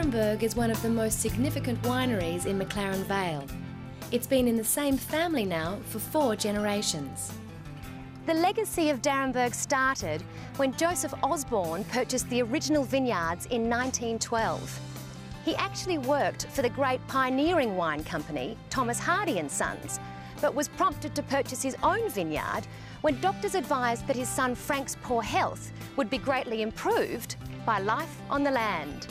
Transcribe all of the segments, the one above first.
Darrenberg is one of the most significant wineries in McLaren Vale. It's been in the same family now for 4 generations. The legacy of Darrenberg started when Joseph Osborne purchased the original vineyards in 1912. He actually worked for the great pioneering wine company, Thomas Hardy and Sons, but was prompted to purchase his own vineyard when doctors advised that his son Frank's poor health would be greatly improved by life on the land.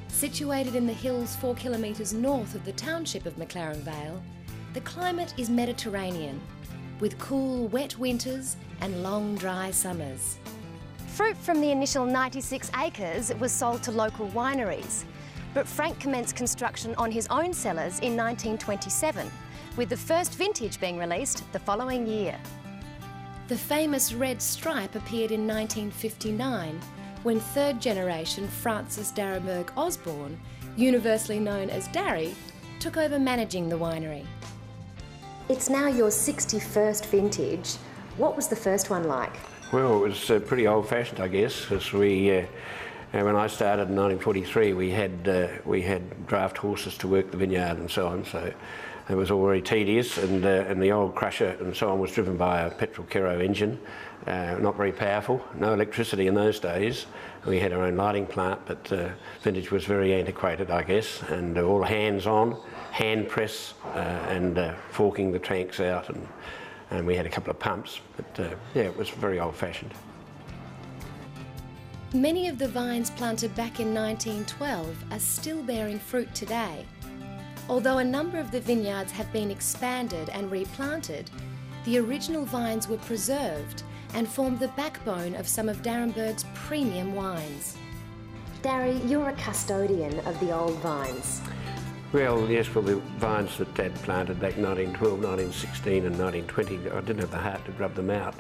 Situated in the hills 4 kilometres north of the township of McLaren Vale, the climate is Mediterranean, with cool, wet winters and long, dry summers. Fruit from the initial 96 acres was sold to local wineries, but Frank commenced construction on his own cellars in 1927, with the first vintage being released the following year. The famous red stripe appeared in 1959, when third generation Francis Darrenberg Osborne, universally known as Darry, took over managing the winery. It's now your 61st vintage. What was the first one like? Well, it was pretty old-fashioned, I guess, because when I started in 1943, we had draft horses to work the vineyard and so on, so it was all very tedious, and the old crusher and so on was driven by a petrol Kero engine, not very powerful, no electricity in those days. We had our own lighting plant, but vintage was very antiquated, I guess, and all hands-on, hand press and forking the tanks out, and we had a couple of pumps, but yeah, it was very old-fashioned. Many of the vines planted back in 1912 are still bearing fruit today. Although a number of the vineyards have been expanded and replanted, the original vines were preserved and formed the backbone of some of Darrenberg's premium wines. Darry, you're a custodian of the old vines. Well, yes, well, the vines that Dad planted back in 1912, 1916 and 1920, I didn't have the heart to grub them out.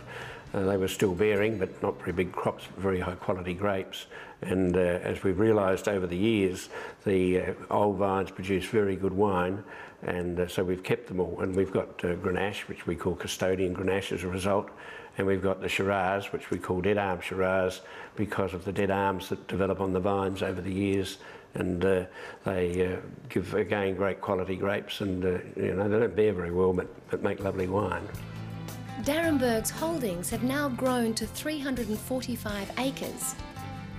They were still bearing, but not very big crops, very high quality grapes. And as we've realised over the years, the old vines produce very good wine, and so we've kept them all. And we've got Grenache, which we call custodian Grenache as a result, and we've got the Shiraz, which we call dead arm Shiraz, because of the dead arms that develop on the vines over the years. And they give, again, great quality grapes, and you know, they don't bear very well, but make lovely wine. Darrenberg's holdings have now grown to 345 acres.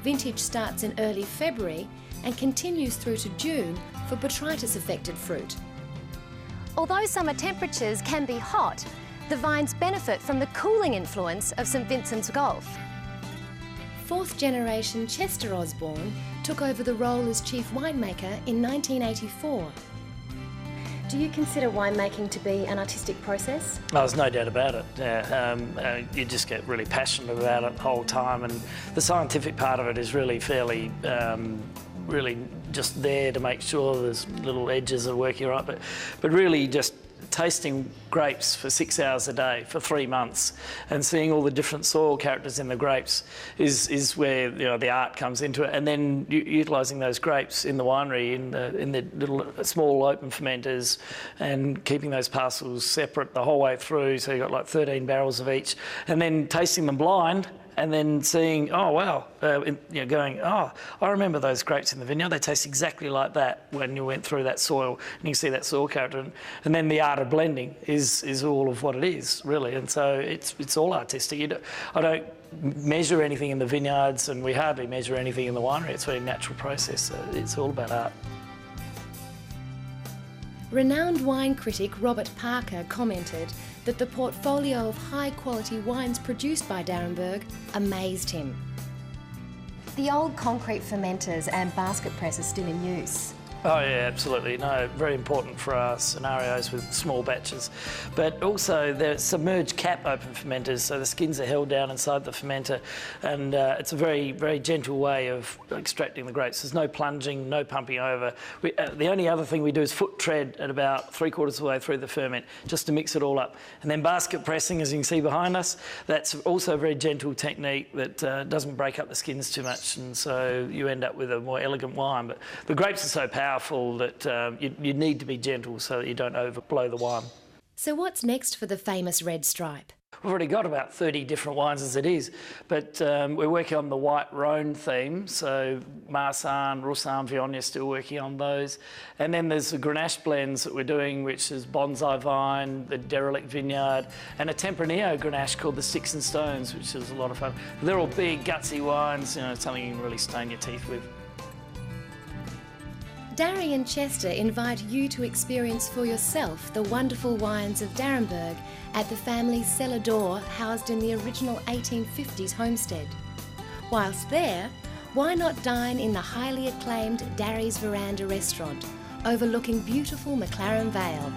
Vintage starts in early February and continues through to June for botrytis-affected fruit. Although summer temperatures can be hot, the vines benefit from the cooling influence of St Vincent's Gulf. 4th generation Chester Osborne took over the role as chief winemaker in 1984. Do you consider winemaking to be an artistic process? Oh, there's no doubt about it. Yeah, you just get really passionate about it the whole time, and the scientific part of it is really fairly, really just there to make sure there's little edges are working right, but really just tasting grapes for 6 hours a day for 3 months and seeing all the different soil characters in the grapes is where, you know, the art comes into it, and then utilising those grapes in the winery in the little small open fermenters and keeping those parcels separate the whole way through, so you've got like 13 barrels of each, and then tasting them blind and then seeing, oh wow, you know, going, oh, I remember those grapes in the vineyard. They taste exactly like that when you went through that soil, and you can see that soil character. And then the art of blending is all of what it is, really. And so it's all artistic. I don't measure anything in the vineyards, and we hardly measure anything in the winery. It's a very natural process. So it's all about art. Renowned wine critic Robert Parker commented that the portfolio of high-quality wines produced by Darrenberg amazed him. The old concrete fermenters and basket press are still in use. Oh yeah, absolutely. No, very important for our scenarios with small batches. But also the submerged cap open fermenters, so the skins are held down inside the fermenter, and it's a very, very gentle way of extracting the grapes. There's no plunging, no pumping over. The only other thing we do is foot tread at about 3/4 of the way through the ferment, just to mix it all up. And then basket pressing, as you can see behind us, that's also a very gentle technique that doesn't break up the skins too much, and so you end up with a more elegant wine. But the grapes are so powerful that you need to be gentle so that you don't overblow the wine. So what's next for the famous red stripe? We've already got about 30 different wines as it is, but we're working on the white Rhone theme, so Marsanne, Roussanne, Viognier, still working on those. And then there's the Grenache blends that we're doing, which is Bonsai Vine, the Derelict Vineyard, and a Tempranillo Grenache called the Sticks and Stones, which is a lot of fun. They're all big, gutsy wines, you know, something you can really stain your teeth with. Darry and Chester invite you to experience for yourself the wonderful wines of D'Arenberg at the family's cellar door housed in the original 1850s homestead. Whilst there, why not dine in the highly acclaimed Darry's Veranda restaurant overlooking beautiful McLaren Vale?